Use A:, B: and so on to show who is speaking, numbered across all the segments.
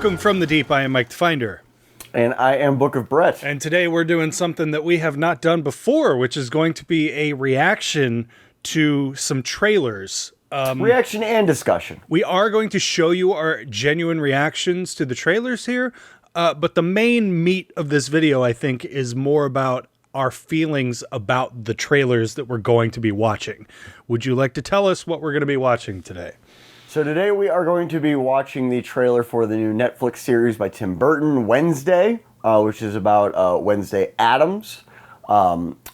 A: Welcome from the deep. I am Mike the Finder.
B: And I am Book of Brett.
A: And today we're doing something that we have not done before, which is going to be a reaction to some trailers.
B: Reaction and discussion.
A: We are going to show you our genuine reactions to the trailers here, but the main meat of this video, I think, is more about our feelings about the trailers that we're going to be watching. Would you like to tell us what we're going to be watching today?
B: So today we are going to be watching the trailer for the new Netflix series by Tim Burton, Wednesday, which is about Wednesday Addams,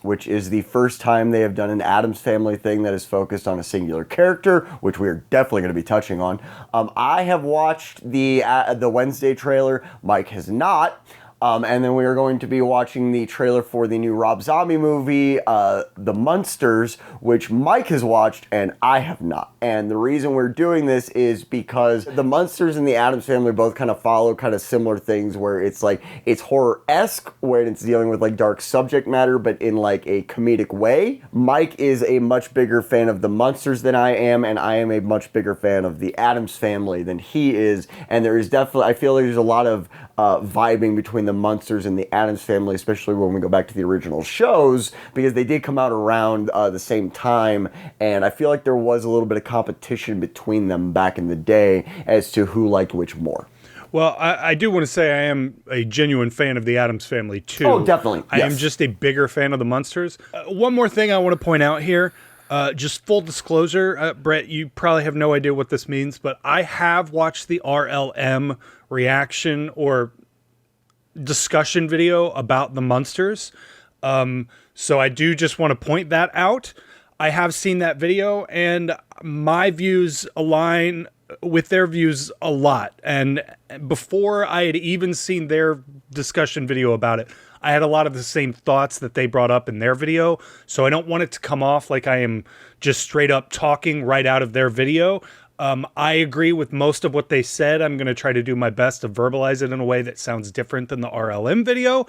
B: which is the first time they have done an Addams Family thing that is focused on a singular character, which we are definitely going to be touching on. I have watched the Wednesday trailer. Mike has not. And then we are going to be watching the trailer for the new Rob Zombie movie, The Munsters, which Mike has watched and I have not. And the reason we're doing this is because the Munsters and the Addams Family both kind of follow kind of similar things where it's like, it's horror-esque, where it's dealing with like dark subject matter, but in like a comedic way. Mike is a much bigger fan of the Munsters than I am, and I am a much bigger fan of the Addams Family than he is. And there is definitely, I feel like there's a lot of vibing between the Munsters and the Addams Family, especially when we go back to the original shows, because they did come out around the same time, and I feel like there was a little bit of competition between them back in the day as to who liked which more.
A: Well, I do want to say I am a genuine fan of the Addams Family, too.
B: Oh, definitely.
A: I am just a bigger fan of the Munsters. One more thing I want to point out here, just full disclosure, Brett, you probably have no idea what this means, but I have watched the RLM reaction or discussion video about the Munsters. So I do just want to point that out. I have seen that video and my views align with their views a lot. And before I had even seen their discussion video about it, I had a lot of the same thoughts that they brought up in their video. So I don't want it to come off like I am just straight up talking right out of their video. I agree with most of what they said. I'm going to try to do my best to verbalize it in a way that sounds different than the RLM video.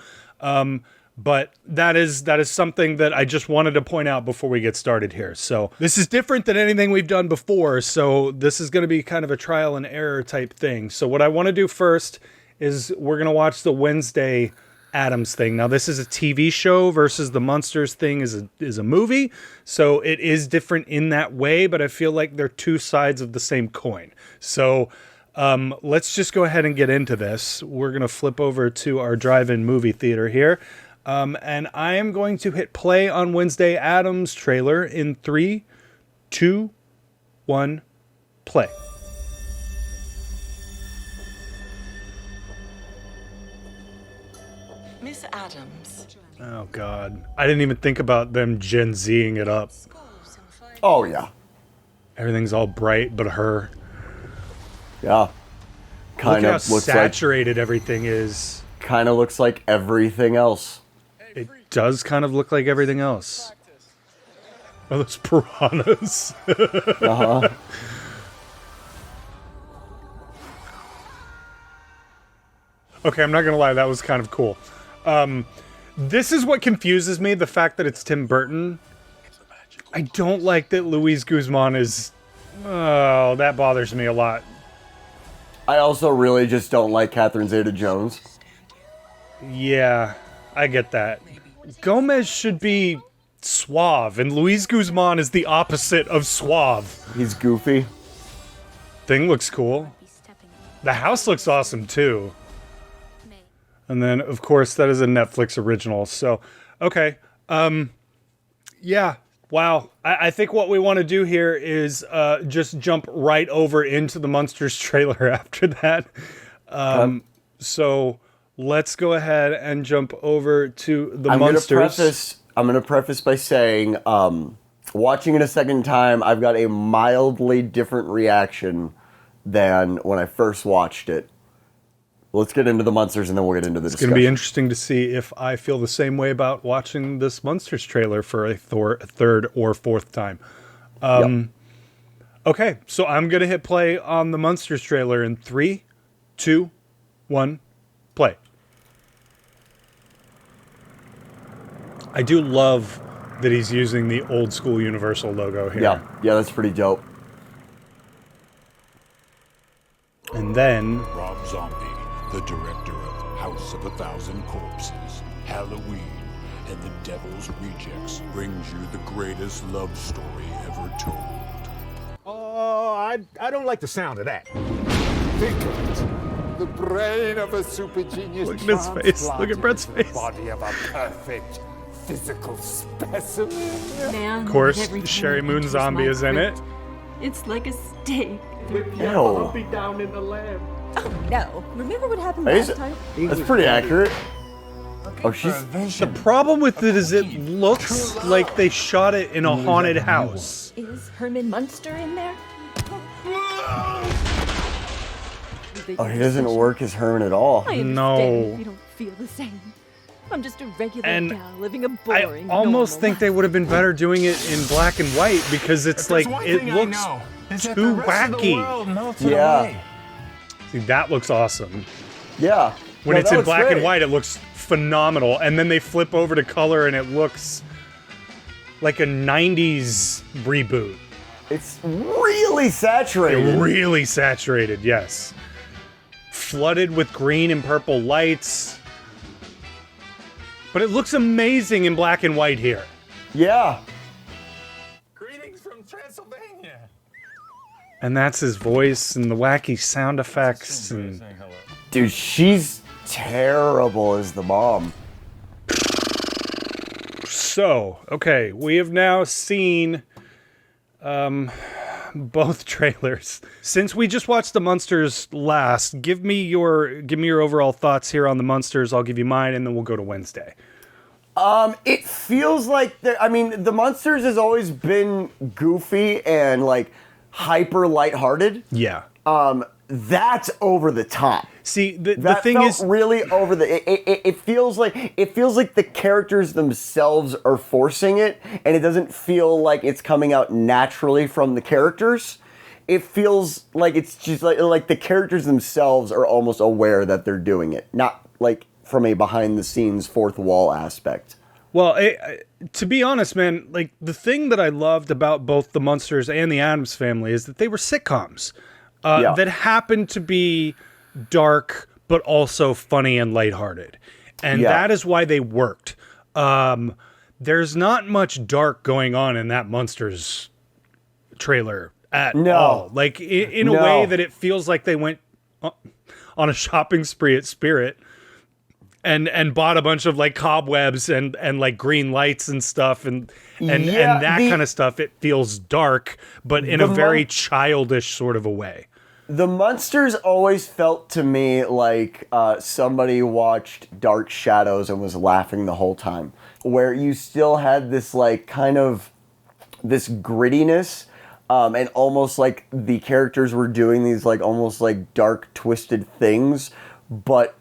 A: But that is something that I just wanted to point out before we get started here. So this is different than anything we've done before. So this is going to be kind of a trial and error type thing. So what I want to do first is we're going to watch the Wednesday Addams thing. Now this is a TV show versus the Munsters thing is a movie. So it is different in that way, but I feel like they're two sides of the same coin. So let's just go ahead and get into this. We're going to flip over to our drive-in movie theater here. And I am going to hit play on Wednesday Addams trailer in 3, 2, 1, play.
C: Miss Addams.
A: Oh, God. I didn't even think about them Gen Zing it up.
B: Oh, yeah.
A: Everything's all bright but her.
B: Yeah. Kind
A: Look
B: of
A: how
B: looks
A: saturated
B: like,
A: everything is.
B: kind of looks like everything else.
A: It does kind of look like everything else. Oh, those piranhas.
B: Uh-huh.
A: Okay, I'm not going to lie. That was kind of cool. This is what confuses me, the fact that it's Tim Burton. I don't like that Luis Guzman is... Oh, that bothers me a lot.
B: I also really just don't like Catherine Zeta-Jones.
A: Yeah, I get that. Gomez should be suave, and Luis Guzman is the opposite of suave.
B: He's goofy.
A: Thing looks cool. The house looks awesome, too. And then, of course, that is a Netflix original. So, okay. Yeah. Wow. I think what we want to do here is just jump right over into the Munsters trailer after that. So let's go ahead and jump over to the Munsters.
B: I'm going to preface by saying, watching it a second time, I've got a mildly different reaction than when I first watched it. Let's get into the Munsters and then we'll get into the discussion.
A: It's going to be interesting to see if I feel the same way about watching this Munsters trailer for a third or fourth time.
B: Yep.
A: Okay, so I'm going to hit play on the Munsters trailer in 3, 2, 1, play. I do love that he's using the old school Universal logo here.
B: Yeah, that's pretty dope.
A: And then
D: Rob Zombie the director of House of a Thousand Corpses, Halloween, and The Devil's Rejects, brings you the greatest love story ever told.
E: Oh, I don't like the sound of that. Think of it. The brain of a super genius.
A: Look at his face. Look at Brett's
E: transplanted into
A: face.
E: The body of a perfect physical specimen.
C: Man,
A: Of course,
C: every time
A: Sherry
C: it
A: Moon
C: enters
A: Zombie
C: my
A: is in it.
C: crypt, It's like a steak.
B: Ew.
C: Oh no! Remember what happened
B: Is
C: last
B: it-
C: time?
B: That's pretty accurate. Oh, she's.
A: The problem with it is it looks like they shot it in a haunted house.
C: Is Herman Munster in there?
B: Oh, he doesn't work as Herman at all.
C: I understand
A: No.
C: if you don't feel the same. I'm just a regular
A: And
C: gal living a
A: I
C: boring,
A: almost
C: normal
A: think they would have been better doing it in black and white because it's like it looks too wacky.
B: Yeah.
A: See, that looks awesome.
B: Yeah.
A: When
B: No,
A: it's
B: that
A: in
B: looks
A: black
B: great.
A: and white, it looks phenomenal. And then they flip over to color and it looks like a 90s reboot.
B: It's really saturated.
A: Really saturated, yes. Flooded with green and purple lights. But it looks amazing in black and white here.
B: Yeah.
E: Greetings from Transylvania.
A: And that's his voice and the wacky sound effects. And
B: Dude, she's terrible as the mom.
A: so, okay, we have now seen both trailers. Since we just watched the Munsters last, give me your overall thoughts here on the Munsters. I'll give you mine, and then we'll go to Wednesday.
B: It feels like the Munsters has always been goofy and like hyper lighthearted.
A: Yeah.
B: That's over the top.
A: See, the
B: That
A: thing
B: felt
A: is,
B: really over the. It feels like the characters themselves are forcing it, and it doesn't feel like it's coming out naturally from the characters. It feels like it's just like the characters themselves are almost aware that they're doing it, not like from a behind the scenes fourth wall aspect.
A: well, to be honest, man, like the thing that I loved about both the Munsters and the Addams Family is that they were sitcoms
B: Yeah.
A: that happened to be dark but also funny and lighthearted, and
B: Yeah.
A: that is why they worked. There's not much dark going on in that Munsters trailer at
B: No.
A: all. Like in a
B: No.
A: way that it feels like they went on a shopping spree at Spirit and bought a bunch of like cobwebs and like green lights and stuff and
B: Yeah,
A: that kind of stuff. It feels dark, but in a
B: The
A: very
B: Mun-
A: childish sort of a way.
B: The Munsters always felt to me like somebody watched Dark Shadows and was laughing the whole time. Where you still had this like kind of this grittiness, and almost like the characters were doing these like almost like dark twisted things, but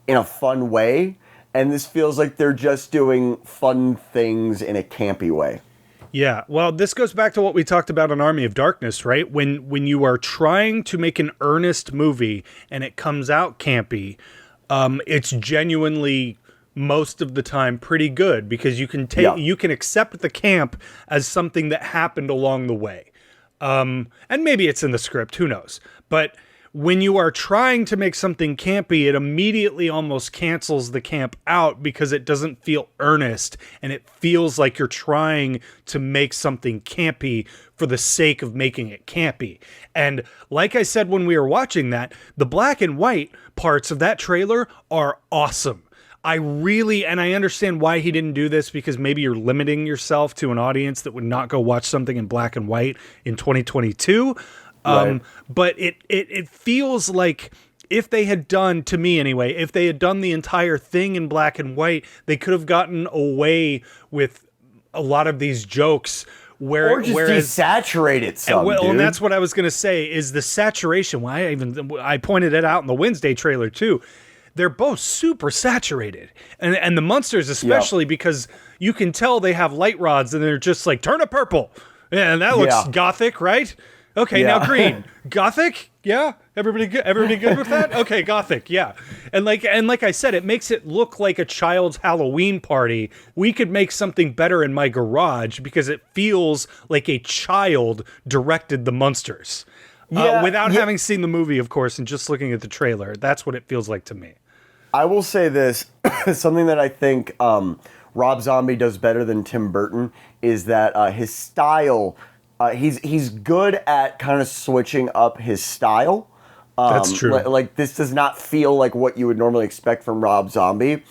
B: in a fun way. And this feels like they're just doing fun things in a campy way.
A: Yeah, well, this goes back to what we talked about on Army of Darkness, right? When you are trying to make an earnest movie and it comes out campy, it's genuinely most of the time pretty good because you can you can accept the camp as something that happened along the way, and maybe it's in the script, who knows? But when you are trying to make something campy, it immediately almost cancels the camp out because it doesn't feel earnest and it feels like you're trying to make something campy for the sake of making it campy. And like I said when we were watching that, the black and white parts of that trailer are awesome. And I understand why he didn't do this because maybe you're limiting yourself to an audience that would not go watch something in black and white in 2022.
B: Right.
A: But it feels like if they had done, to me anyway, if they had done the entire thing in black and white, they could have gotten away with a lot of these jokes.
B: Or just desaturate some,
A: well,
B: dude.
A: and that's what I was going to say is the saturation. I pointed it out in the Wednesday trailer too. They're both super saturated, and the Munsters especially because you can tell they have light rods and they're just like turn it purple, yeah, and that looks gothic, right? Okay,
B: Yeah.
A: now green, gothic, yeah. Everybody good with that? Okay, gothic, yeah. And like I said, it makes it look like a child's Halloween party. We could make something better in my garage because it feels like a child directed the Munsters. Without having seen the movie, of course, and just looking at the trailer, that's what it feels like to me.
B: I will say this, something that I think Rob Zombie does better than Tim Burton is that his style, he's good at kind of switching up his style.
A: That's true.
B: Like this does not feel like what you would normally expect from Rob Zombie.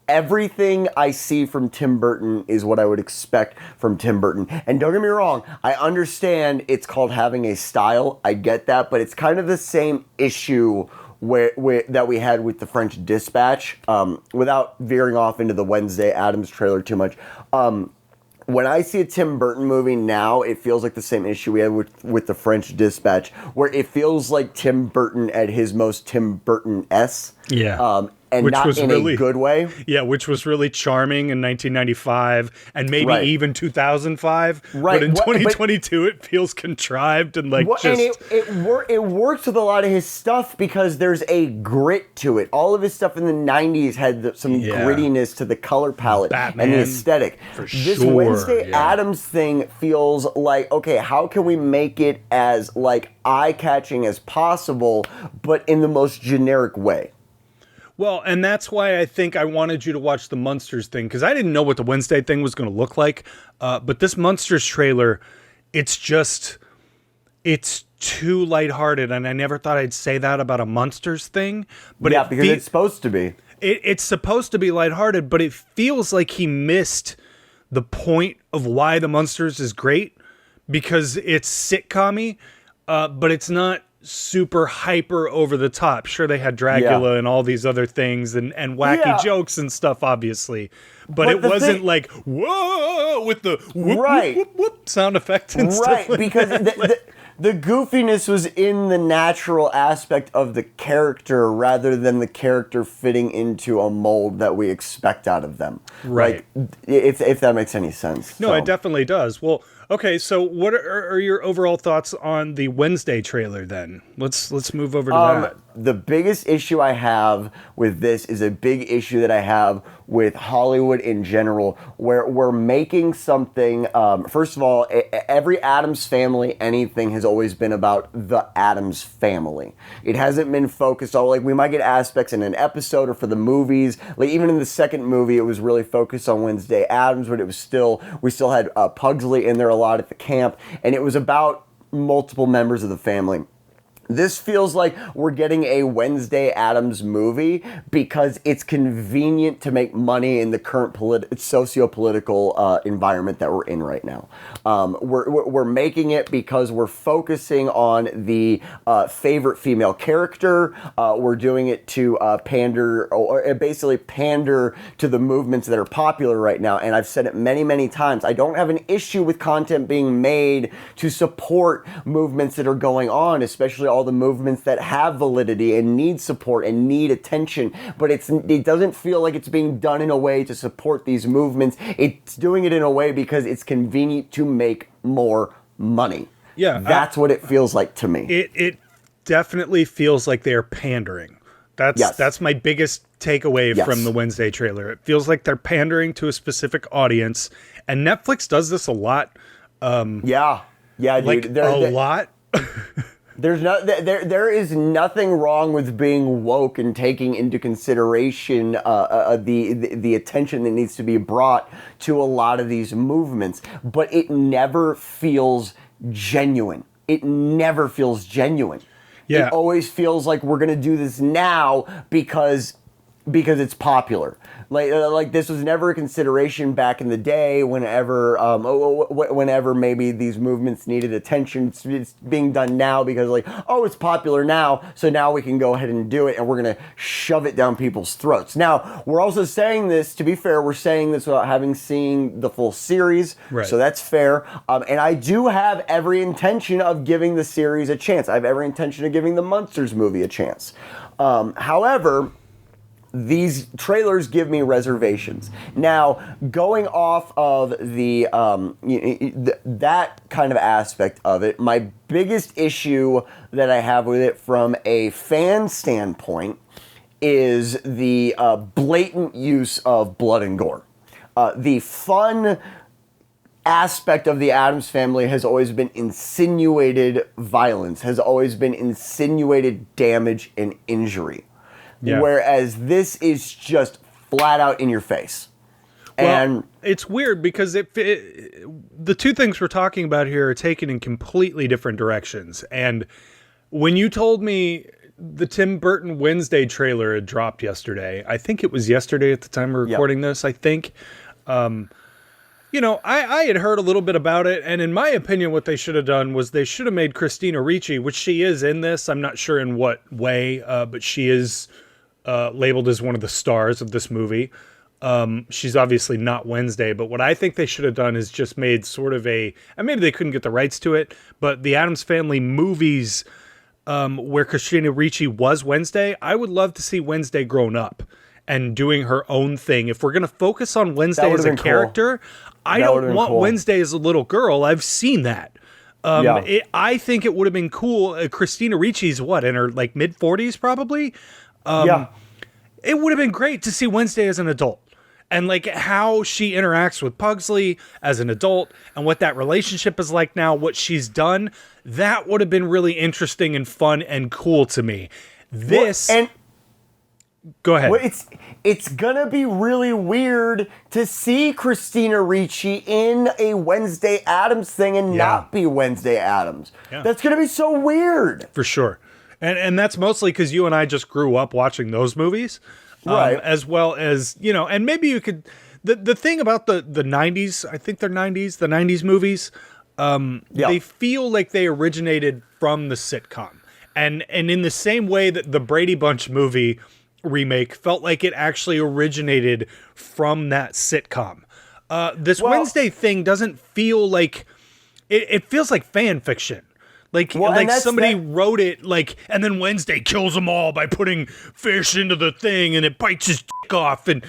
B: Everything I see from Tim Burton is what I would expect from Tim Burton. And don't get me wrong, I understand it's called having a style. I get that, but it's kind of the same issue that we had with the French Dispatch. Without veering off into the Wednesday Addams trailer too much, when I see a Tim Burton movie now, it feels like the same issue we had with the French Dispatch, where it feels like Tim Burton at his most Tim Burton-esque.
A: Yeah.
B: And
A: which
B: not
A: was
B: in
A: really,
B: a good way.
A: Yeah, which was really charming in 1995 and maybe even 2005.
B: Right.
A: But in 2022, it feels contrived and like just...
B: And it works with a lot of his stuff because there's a grit to it. All of his stuff in the 90s had some grittiness to the color palette
A: Batman,
B: and the aesthetic.
A: For
B: this
A: sure,
B: Wednesday Addams thing feels like, okay, how can we make it as like eye-catching as possible, but in the most generic way?
A: Well, and that's why I think I wanted you to watch the Munsters thing, because I didn't know what the Wednesday thing was going to look like. But this Munsters trailer, it's too lighthearted, and I never thought I'd say that about a Munsters thing. But
B: yeah, because it's supposed to be.
A: It's supposed to be lighthearted, but it feels like he missed the point of why the Munsters is great, because it's sitcom-y, but it's not super hyper over the top. Sure, they had Dracula and all these other things and wacky jokes and stuff, obviously, but it wasn't like whoa with the whoop, whoop, whoop, whoop sound effect and stuff like
B: because
A: that.
B: The goofiness was in the natural aspect of the character rather than the character fitting into a mold that we expect out of them.
A: Right.
B: Like, if that makes any sense.
A: No, it definitely does. Well, okay, so what are your overall thoughts on the Wednesday trailer then? Let's move over to that.
B: The biggest issue I have with this is a big issue that I have with Hollywood in general, where we're making something, first of all, every Addams Family anything has always been about the Addams family. It hasn't been focused on, like, we might get aspects in an episode or for the movies. Like, even in the second movie, it was really focused on Wednesday Addams, but we still had Pugsley in there a lot at the camp, and it was about multiple members of the family. This feels like we're getting a Wednesday Addams movie because it's convenient to make money in the current socio-political environment that we're in right now. We're making it because we're focusing on the favorite female character. We're doing it to pander to the movements that are popular right now. And I've said it many, many times. I don't have an issue with content being made to support movements that are going on, especially all the movements that have validity and need support and need attention, but it doesn't feel like it's being done in a way to support these movements. It's doing it in a way because it's convenient to make more money.
A: Yeah,
B: that's what it feels like to me.
A: It definitely feels like they're pandering. That's my biggest takeaway from the Wednesday trailer. It feels like they're pandering to a specific audience, and Netflix does this a lot.
B: Yeah,
A: like
B: dude.
A: A lot.
B: There is nothing wrong with being woke and taking into consideration the attention that needs to be brought to a lot of these movements, but it never feels genuine. It never feels genuine.
A: Yeah.
B: It always feels like we're gonna do this now because it's popular. Like this was never a consideration back in the day whenever maybe these movements needed attention. It's being done now because it's popular now, so now we can go ahead and do it, and we're going to shove it down people's throats. Now, we're also saying this, to be fair, we're saying this without having seen the full series,
A: right.
B: So that's fair. And I do have every intention of giving the series a chance. I have every intention of giving the Munsters movie a chance. However, these trailers give me reservations. Now, going off of the that kind of aspect of it, my biggest issue that I have with it from a fan standpoint is the blatant use of blood and gore. The fun aspect of the Addams Family has always been insinuated violence, has always been insinuated damage and injury.
A: Yeah.
B: Whereas this is just flat out in your face. And
A: well, it's weird because the two things we're talking about here are taken in completely different directions. And when you told me the Tim Burton Wednesday trailer had dropped yesterday, I think it was yesterday at the time we're recording this, I think. You know, I had heard a little bit about it, and in my opinion, what they should have done was they should have made Christina Ricci, which she is in this. I'm not sure in what way, but she is labeled as one of the stars of this movie. She's obviously not Wednesday, but what I think they should have done is just made sort of and maybe they couldn't get the rights to it, but the Addams Family movies where Christina Ricci was Wednesday, I would love to see Wednesday grown up and doing her own thing. If we're going to focus on Wednesday as a character, I don't want Wednesday as a little girl. I've seen that. I think it would have been cool. Christina Ricci's in her like mid 40s probably. It would have been great to see Wednesday as an adult and like how she interacts with Pugsley as an adult and what that relationship is like now, what she's done. That would have been really interesting and fun and cool to me. Go ahead.
B: Well, it's gonna be really weird to see Christina Ricci in a Wednesday Addams thing and not be Wednesday Addams. Yeah. That's gonna be so weird.
A: For sure. And that's mostly because you and I just grew up watching those movies. Right. As well as, you know, and maybe you could, the thing about the 90s, I think they're 90s, the 90s movies, they feel like they originated from the sitcom. And in the same way that the Brady Bunch movie remake felt like it actually originated from that sitcom. This Wednesday thing doesn't feel like, it feels like fan fiction. Like somebody wrote it, and then Wednesday kills them all by putting fish into the thing, and it bites his dick off, and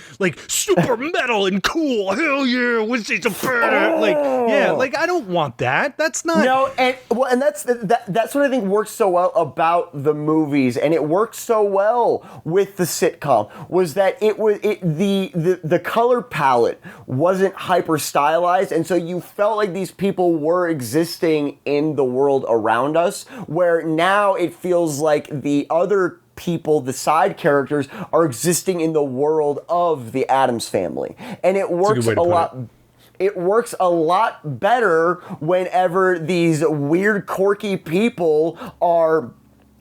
A: super metal and cool. Hell yeah, Wednesday's a better. I don't want that. That's not.
B: No, and that's what I think works so well about the movies, and it works so well with the sitcom. Was that the color palette wasn't hyper stylized, and so you felt like these people were existing in the world around us, where now it feels like the other people, the side characters, are existing in the world of the Addams Family. And it works a lot. It works a lot better whenever these weird, quirky people are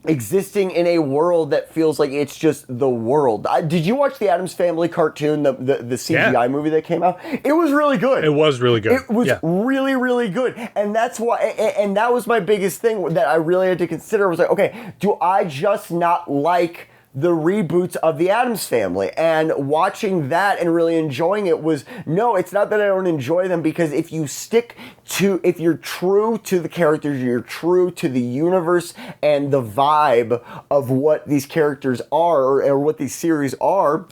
B: existing in a world that feels like it's just the world. Did you watch the Addams Family cartoon, the CGI movie that came out? It was really good.
A: It was really good.
B: It was really, really good. And that's why, and that was my biggest thing that I really had to consider was like, okay, do I just not like the reboots of the Addams Family? And watching that and really enjoying it was, no, it's not that I don't enjoy them, because if you're true to the characters, you're true to the universe and the vibe of what these characters are or what these series are,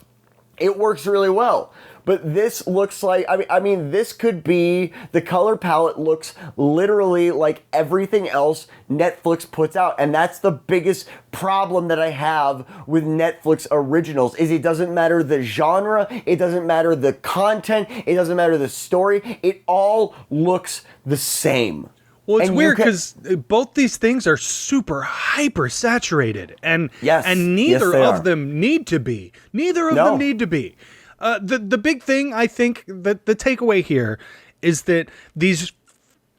B: it works really well. But this looks like, I mean, this could be, the color palette looks literally like everything else Netflix puts out. And that's the biggest problem that I have with Netflix originals, is it doesn't matter the genre, it doesn't matter the content, it doesn't matter the story, it all looks the same.
A: Well, it's weird because both these things are super hyper saturated, and neither of them need to be. Neither of them need to be. The big thing, I think, that the takeaway here is that these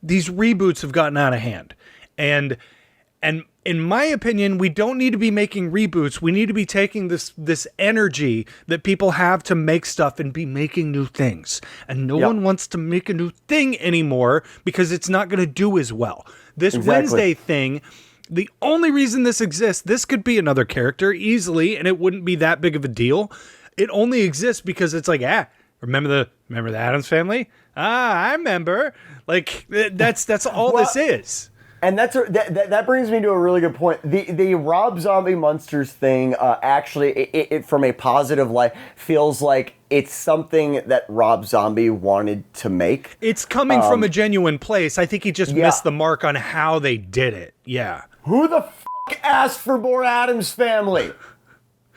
A: reboots have gotten out of hand, and in my opinion, we don't need to be making reboots. We need to be taking this energy that people have to make stuff and be making new things. And no one wants to make a new thing anymore because it's not going to do as well. This Wednesday thing, the only reason this exists, this could be another character easily, and it wouldn't be that big of a deal. It only exists because it's like, remember the Addams Family? I remember. Like, that's all this is.
B: And that brings me to a really good point. The Rob Zombie Munsters thing, actually, it from a positive light, feels like it's something that Rob Zombie wanted to make.
A: It's coming from a genuine place. I think he just missed the mark on how they did it. Yeah.
B: Who the f*** asked for more Addams Family?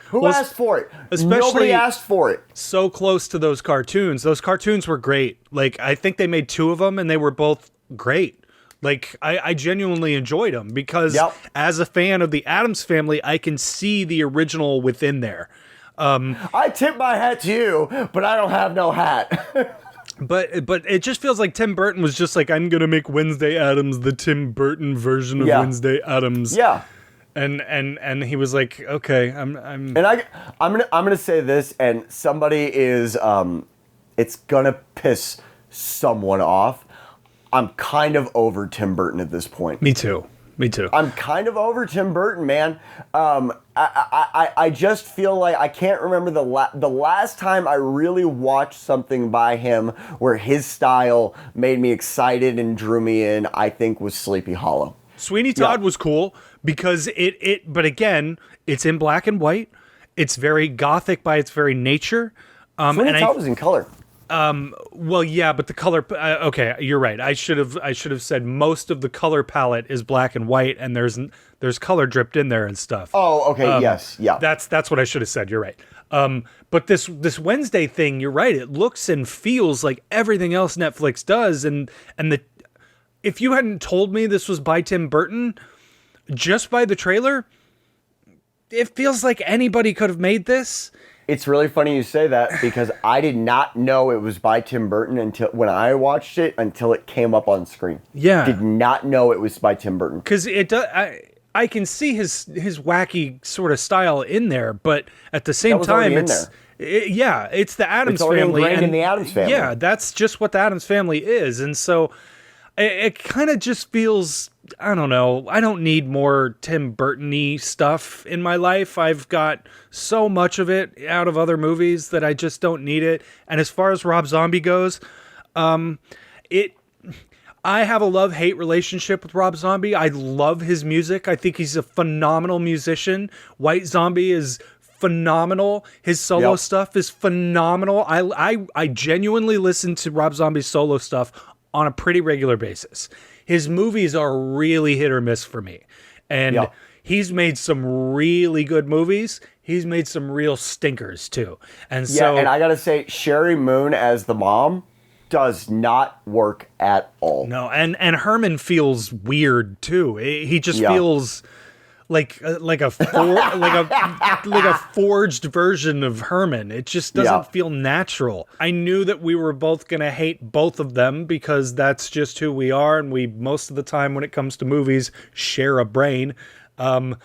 B: Who asked for it?
A: Especially
B: Nobody asked for it.
A: so close to those cartoons. Those cartoons were great. Like, I think they made 2 of them, and they were both great. Like, I genuinely enjoyed them because as a fan of the Addams Family, I can see the original within there.
B: I tip my hat to you, but I don't have no hat.
A: But it just feels like Tim Burton was just like, I'm gonna make Wednesday Addams the Tim Burton version of Wednesday Addams.
B: Yeah.
A: And he was like, okay, I'm
B: And I'm gonna say this, and somebody is it's gonna piss someone off. I'm kind of over Tim Burton at this point.
A: Me too.
B: I'm kind of over Tim Burton, man. I just feel like I can't remember the last time I really watched something by him where his style made me excited and drew me in, I think was Sleepy Hollow.
A: Sweeney Todd was cool because but again, it's in black and white. It's very gothic by its very nature.
B: Sweeney Todd was in color.
A: Well, yeah, but the color. Okay, you're right. I should have said most of the color palette is black and white, and there's color dripped in there and stuff.
B: Oh, okay, yes, yeah.
A: That's what I should have said. You're right. But this Wednesday thing, you're right. It looks and feels like everything else Netflix does, and if you hadn't told me this was by Tim Burton, just by the trailer, it feels like anybody could have made this.
B: It's really funny you say that because I did not know it was by Tim Burton until when I watched it until it came up on screen.
A: Yeah,
B: did not know it was by Tim Burton
A: because it does. I can see his wacky sort of style in there, but at the same time, it's the Addams Family,
B: ingrained in the Addams Family.
A: Yeah, that's just what the Addams Family is, and so it kind of just feels. I don't know. I don't need more Tim Burton-y stuff in my life. I've got so much of it out of other movies that I just don't need it. And as far as Rob Zombie goes, I have a love-hate relationship with Rob Zombie. I love his music. I think he's a phenomenal musician. White Zombie is phenomenal. His solo stuff is phenomenal. I genuinely listen to Rob Zombie's solo stuff on a pretty regular basis. His movies are really hit or miss for me. And he's made some really good movies. He's made some real stinkers too. And so
B: and I gotta say, Sherry Moon as the mom does not work at all.
A: No, and Herman feels weird too. He just feels like a forged version of Herman. It just doesn't feel natural. I knew that we were both going to hate both of them because that's just who we are, and we most of the time when it comes to movies share a brain. And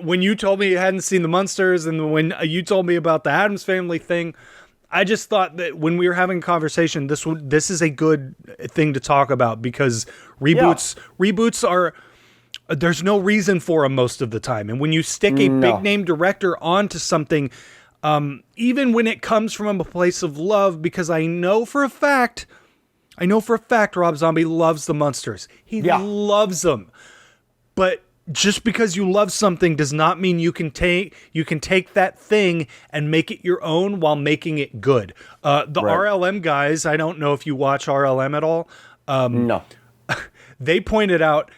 A: when you told me you hadn't seen the Munsters, and when you told me about the Addams Family thing, I just thought that when we were having a conversation, this is a good thing to talk about because reboots are. There's no reason for them most of the time. And when you stick a big name director onto something, even when it comes from a place of love, because I know for a fact Rob Zombie loves the Munsters. He loves them. But just because you love something does not mean you can take that thing and make it your own while making it good. RLM guys, I don't know if you watch RLM at all.
B: No.
A: They pointed out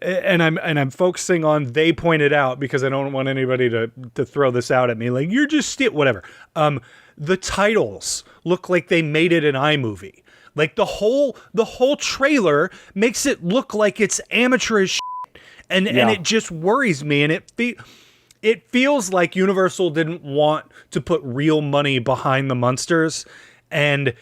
A: and I'm focusing on they pointed out because I don't want anybody to throw this out at me like you're just whatever. The titles look like they made it in iMovie. Like the whole trailer makes it look like it's amateurish shit. And it just worries me, and it feels like Universal didn't want to put real money behind the Munsters, and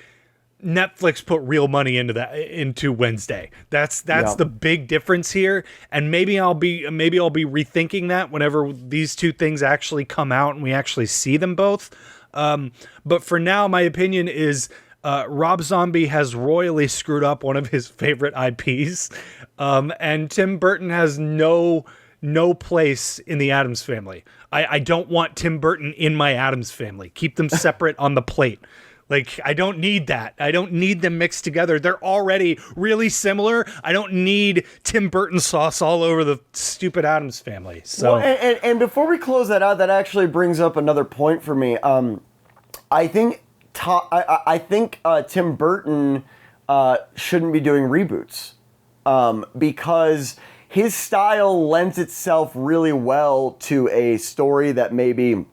A: Netflix put real money into Wednesday. That's the big difference here, and maybe I'll be rethinking that whenever these two things actually come out and we actually see them both. But for now, my opinion is Rob Zombie has royally screwed up one of his favorite IPs, and Tim Burton has no place in the Addams Family. I don't want Tim Burton in my Addams Family. Keep them separate on the plate. Like, I don't need that. I don't need them mixed together. They're already really similar. I don't need Tim Burton sauce all over the stupid Addams Family. So,
B: and before we close that out, that actually brings up another point for me. I think Tim Burton shouldn't be doing reboots because his style lends itself really well to a story that maybe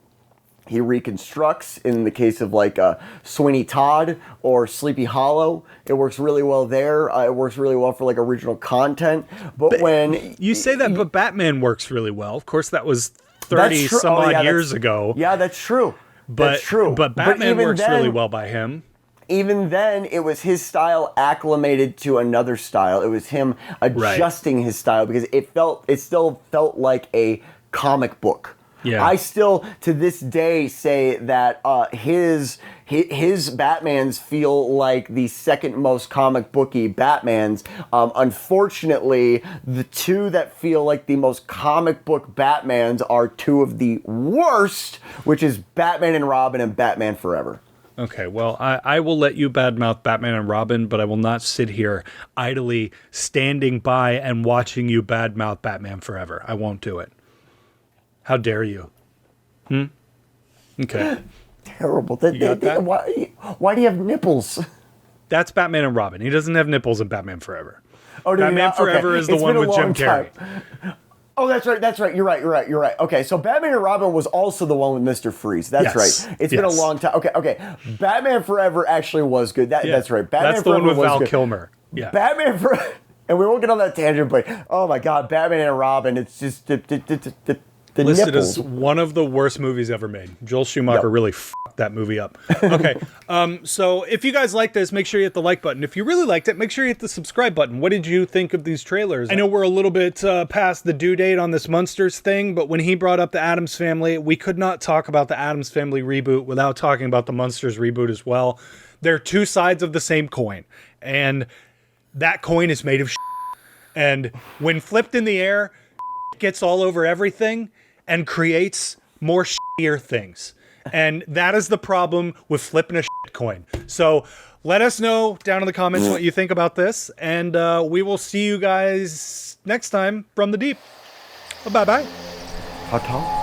B: he reconstructs. In the case of like Sweeney Todd or Sleepy Hollow, it works really well there. It works really well for like original content. But when
A: you say that, but Batman works really well. Of course, that was 30 some odd years ago.
B: Yeah, that's true.
A: That's true. But Batman works really well by him.
B: Even then, it was his style acclimated to another style. It was him adjusting his style because it still felt like a comic book.
A: Yeah.
B: I still, to this day, say that his Batmans feel like the second most comic booky Batmans. Unfortunately, the two that feel like the most comic book Batmans are two of the worst, which is Batman and Robin and Batman Forever.
A: Okay, well, I will let you badmouth Batman and Robin, but I will not sit here idly standing by and watching you badmouth Batman Forever. I won't do it. How dare you? Okay.
B: Terrible.
A: got that?
B: Why do you have nipples?
A: That's Batman and Robin. He doesn't have nipples in Batman Forever.
B: Oh,
A: Batman Forever is the one with Jim Carrey.
B: Oh, that's right. You're right. Okay, so Batman and Robin was also the one with Mr. Freeze. That's right. It's been a long time. Okay. Batman Forever actually was good. That's right. Batman
A: That's the
B: Forever
A: one with Val
B: good.
A: Kilmer. Yeah.
B: Batman Forever, and we won't get on that tangent, but oh my God, Batman and Robin. It's just the
A: listed
B: nipples.
A: as one of the worst movies ever made. Joel Schumacher really fucked that movie up. Okay, so if you guys like this, make sure you hit the like button. If you really liked it, make sure you hit the subscribe button. What did you think of these trailers? I know we're a little bit past the due date on this Munsters thing, but when he brought up the Addams Family, we could not talk about the Addams Family reboot without talking about the Munsters reboot as well. They're two sides of the same coin, and that coin is made of shit. And when flipped in the air, it gets all over everything and creates more shittier things. And that is the problem with flipping a shit coin. So let us know down in the comments what you think about this. And we will see you guys next time from the deep. Bye-bye.
B: Ta-ta.